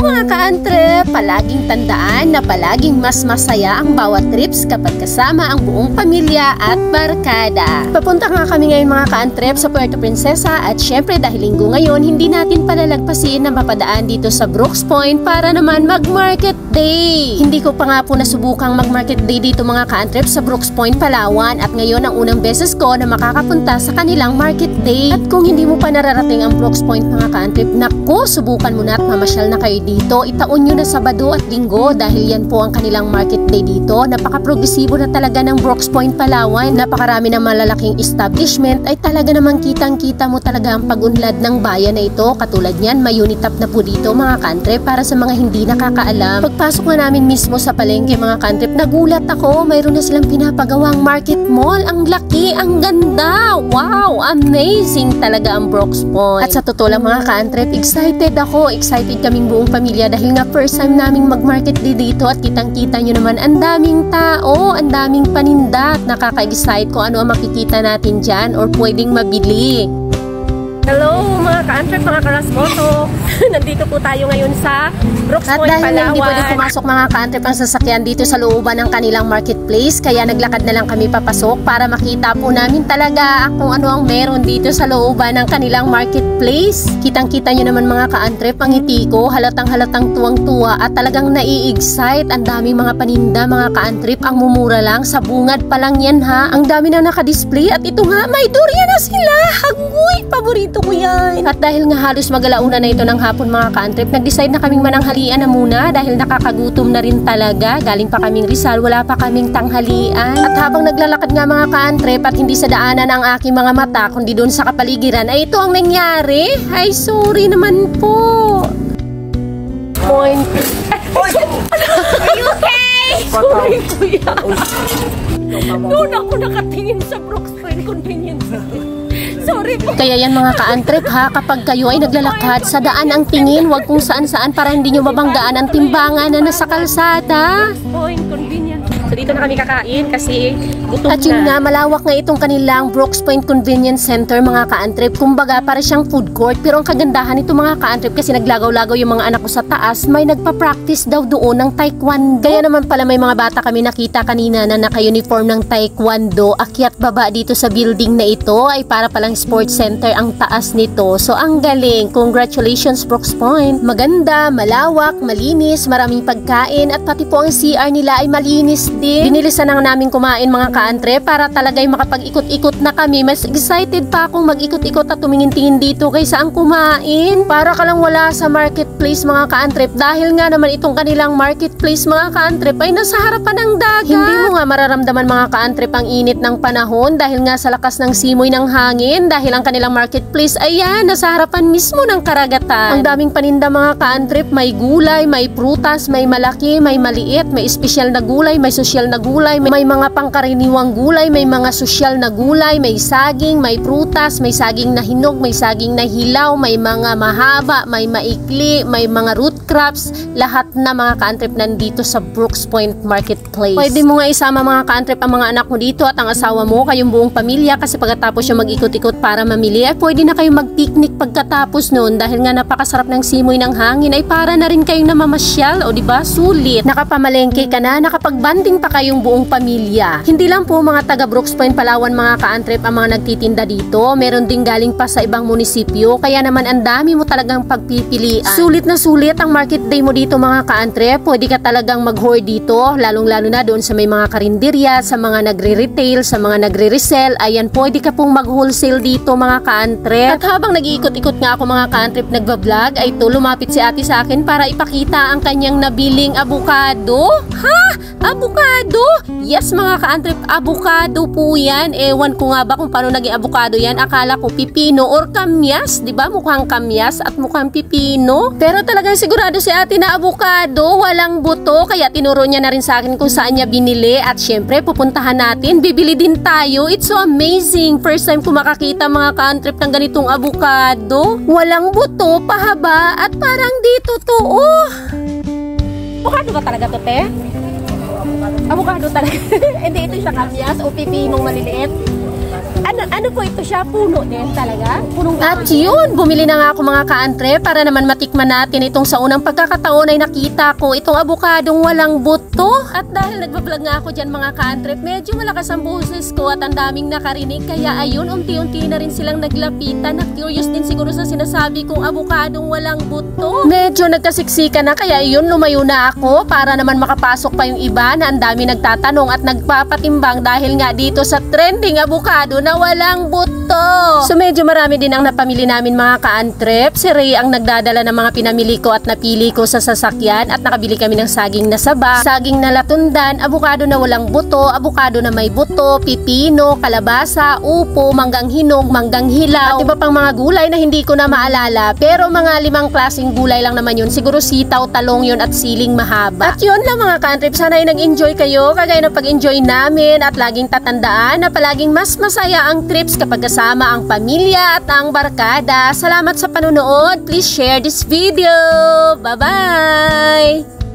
mga ka-antre, palaging tandaan na palaging mas masaya ang bawat trips kapag kasama ang buong pamilya at barkada. Papunta nga kami ngayon mga ka-antre sa Puerto Princesa at syempre dahil linggo ngayon, hindi natin palalagpasin na mapadaan dito sa Brooks Point para naman mag-market day. Hindi ko pa nga po nasubukang mag-market day dito mga ka-antre sa Brooks Point, Palawan at ngayon ang unang beses ko na makakapunta sa kanilang market day. At kung hindi mo pa nararating ang Brooks Point mga ka-antre, naku, subukan mo na at mamasyal na kayo dito. Itaon nyo na Sabado at Linggo dahil yan po ang kanilang market day dito. Napaka-progresibo na talaga ng Brooks Point, Palawan. Napakarami ng malalaking establishment ay talaga namang kitang-kita mo talaga ang pag-unlad ng bayan na ito. Katulad niyan, may Unitap na po dito mga ka-antre para sa mga hindi nakakaalam. Pagpasok na namin mismo sa palengke mga ka-antre, nagulat ako. Mayroon na silang pinapagawang market mall. Ang laki, ang ganda. Wow, amazing talaga ang Brooks Point. At sa totoo lang mga ka-antre, excited ako. Excited kaming buong pamilya dahil nga first time naming mag-market day dito at kitang-kita nyo naman ang daming tao, ang daming paninda at nakaka-excite kung ano ang makikita natin dyan or pwedeng mabili. Hello mga ka-antre, mga karasmoto. Nandito po tayo ngayon sa Brooks Point, Palawan. At dahil hindi pwede pumasok mga ka-antre pang sasakyan dito sa looban ng kanilang marketplace, kaya naglakad na lang kami papasok para makita po namin talaga kung ano ang meron dito sa looban ng kanilang marketplace. Kitang-kita nyo naman mga ka-antre, pangiti ko, halatang-halatang tuwang-tuwa at talagang nai-excite. Ang dami mga paninda mga ka-antre, ang mumura lang, sa bungad pa lang yan ha. Ang dami na naka-display at ito nga, may durian na sila. Hagoy, paborito ko yan. At dahil nga halos magalauna na ito ng hapon mga ka-antre, nag-decide na kaming mananghalian na muna dahil nakakagutom na rin talaga. Galing pa kaming Rizal, wala pa kaming tanghalian. At habang naglalakad nga mga ka-antre, at hindi sa daanan ang aking mga mata kundi doon sa kapaligiran, ay ito ang nangyari. Ay sorry naman po. Point. Are you okay? Sorry kuya. Doon ako nakatingin sa Brooks Point Convenience Store. Sorry po. Kaya yan mga ka-antre ha, kapag kayo ay naglalakad, sa daan ang tingin, wag kung saan-saan para hindi nyo mabanggaan ang timbangan na nasa kalsada. Point Convenience. So dito na kami kakain kasi gutom na. At yun nga, malawak nga itong kanilang Brooks Point Convenience Center mga ka-antre. Kumbaga para siyang food court, pero ang kagandahan nito mga ka-antre kasi naglagaw-lagaw yung mga anak ko sa taas, may nagpa-practice daw doon ng taekwondo. Kaya naman pala may mga bata kami nakita kanina na naka-uniform ng taekwondo. Akyat baba dito sa building na ito ay para palang sports center ang taas nito. So ang galing. Congratulations Brooks Point. Maganda, malawak, malinis, maraming pagkain at pati po ang CR nila ay malinis din. Binilisan na namin kumain mga ka-antre para talagay makapag-ikot-ikot na kami. Mas excited pa akong mag-ikot-ikot at tumingin-tingin dito kaysa ang kumain. Para ka lang wala sa marketplace mga ka-antre dahil nga naman itong kanilang marketplace mga ka-antre ay nasa harapan ng dagat. Hindi mo nga mararamdaman mga ka-antre ang init ng panahon dahil nga sa lakas ng simoy ng hangin dahil ang kanilang marketplace ay yan, nasa harapan mismo ng karagatan. Ang daming paninda mga ka-antre, may gulay, may prutas, may malaki, may maliit, may espesyal na gulay, may sosyal na gulay, may mga pangkaraniwang gulay, may mga sosyal na gulay, may saging, may prutas, may saging na hinog, may saging na hilaw, may mga mahaba, may maikli, may mga root crops, lahat na mga ka-antre nandito sa Brooks Point Marketplace. Pwede mo nga isama mga ka-antre ang mga anak mo dito at ang asawa mo, kayong buong pamilya kasi pagkatapos yung mag-ikot-ikot para mamili ay pwede na kayong mag-picnic pagkatapos noon dahil nga napakasarap ng simoy ng hangin ay para na rin kayong namamasyal o diba sulit. Nakapamalengke ka na, nakapagbanding pa kayong buong pamilya. Hindi lang po mga taga Brooks Point Palawan mga ka-antre ang mga nagtitinda dito, meron din galing pa sa ibang munisipyo kaya naman ang dami mo talagang pagpipilian. Sulit na sulit ang market day mo dito mga ka-antre, pwede ka talagang mag-hoard dito lalong-lalo na doon sa may mga karinderya, sa mga nagre-retail, sa mga nagre-resell, ayan pwede ka pong mag-wholesale dito mga ka-antre. At habang nag-iikot-ikot nga ako mga ka-antre nagbablog, ay ito lumapit si ate sa akin para ipakita ang kanyang nabiling avocado. Ha? Avocado? Yes mga ka-antre, avocado po yan. Ewan ko nga ba kung paano naging avocado yan. Akala ko pipino or kamyas, diba? Mukhang kamyas at mukhang pipino. Pero talagang sigurado si ate na avocado, walang buto. Kaya tinuro niya na rin sa akin kung saan niya binili. At syempre, pupuntahan natin. Bibili din tayo. It's so amazing. First time ko makakita mga ka-antre ng ganitong avocado. Walang buto, pahaba, at parang di totoo. Avocado ba talaga to, te? Avocado talaga. Hindi ito siya kamyas o pipinong maliliit. Ano po ito siya? Puno din talaga? At yun, bumili na nga ako mga kaantre para naman matikman natin itong sa unang pagkakataon ay nakita ko itong abukadong walang buto. At dahil nagbablog nga ako dyan mga kaantre, medyo malakas ang boses ko at ang daming nakarinig. Kaya ayun, unti-unti na rin silang naglapitan. Na-curious din siguro sa sinasabi kong abukadong walang buto. Medyo nagkasiksika na kaya yun, lumayo na ako para naman makapasok pa yung iba na ang dami nagtatanong at nagpapatimbang dahil nga dito sa trending abukado na walang buto. So medyo marami din ang napamili namin mga kaantrep. Si Ray ang nagdadala ng mga pinamili ko at napili ko sa sasakyan at nakabili kami ng saging na saba, saging na latundan, abukado na walang buto, abukado na may buto, pipino, kalabasa, upo, manggang hinog, manggang hilaw, at iba pang mga gulay na hindi ko na maalala. Pero mga 5 klaseng gulay lang naman yun. Siguro sitaw, talong yun at siling mahaba. At yun lang mga kaantrep. Sana ay nag-enjoy kayo kagaya ng pag-enjoy namin at laging tatandaan na palaging mas masaya ang trips kapag kasama ang pamilya at ang barkada. Salamat sa panonood. Please share this video. Bye-bye!